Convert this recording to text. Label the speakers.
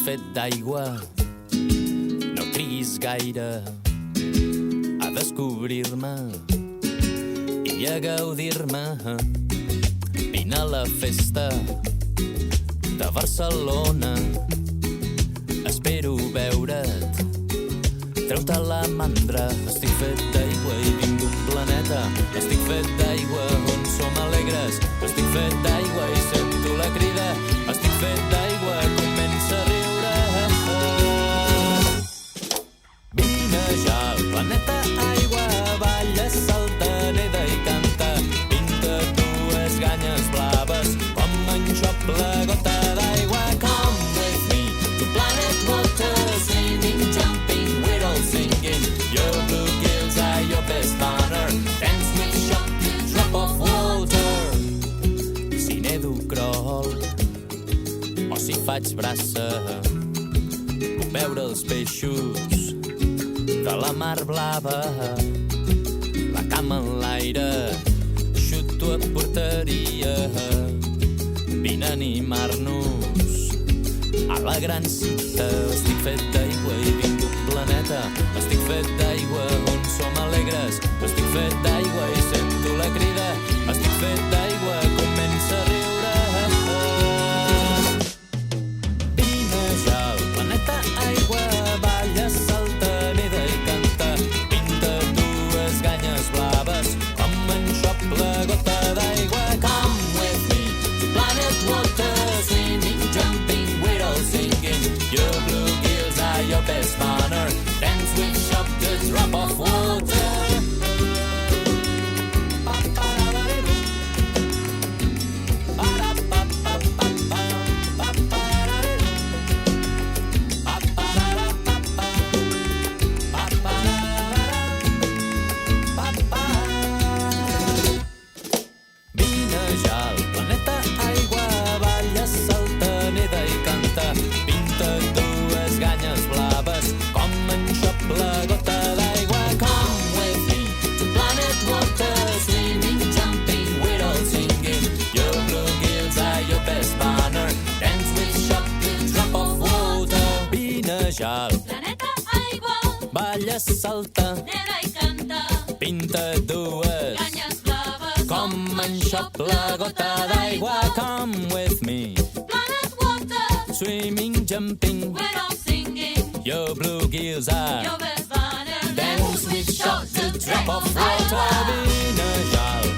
Speaker 1: fet d'aigua, no triguis gaire a descobrir-me i a gaudir-me. Vine a la festa de Barcelona, espero veure't, treu-te la mandra. Estic fet d'aigua i vinc d'un planeta, estic fet d'aigua on som alegres, estic fet d'aigua i sento la crida, estic fet d'aigua, comença a riure. Vine ja al planeta aigua, balla, salta, neda i canta, pinta dues ganyes blaves com en Xop la gota d'aigua. Come with me to planet water, swimming, jumping, we're all singing, your blue gills are your best honor, dance with Xop, drop of water. Si nedo crawl o si faig braça, puc veure els peixos de la mar blava, la cama en l'aire, xuto a porteria. Vine a animar-nos a la gran cita. Estic fet d'aigua i vinc d'un planeta, estic fet d'aigua on som alegres, estic fet d'aigua i sento la crida, estic fet d'aigua, comença a riure. Vine ja al planeta aigua, balla, salta, neda i canta, pinta dues ganyes blaves com en Xop la gota d'aigua. Come with me to planet water, swimming, jumping, we're all singing, your blue gills are your best honor, dance with Xop, the drop of water. Vine ja al planeta aigua, balla, salta, neda i canta, pinta dues ganyes blaves com en Xop la gota d'aigua. Come with me to planet water, swimming, jumping, we're all singing, your blue gills are your best honor, dance with Xop, the drop of water. Vine ja al
Speaker 2: Planeta aigua,
Speaker 1: balla, salta,
Speaker 2: neda i canta,
Speaker 1: pinta dues
Speaker 2: canyes blaves,
Speaker 1: com en Xop la gota d'aigua. Come with me,
Speaker 2: planet water,
Speaker 1: swimming, jumping,
Speaker 2: we're all singing,
Speaker 1: your blue gills are
Speaker 2: your best honor,
Speaker 1: dance with Xop, the drop of water. Vine ja al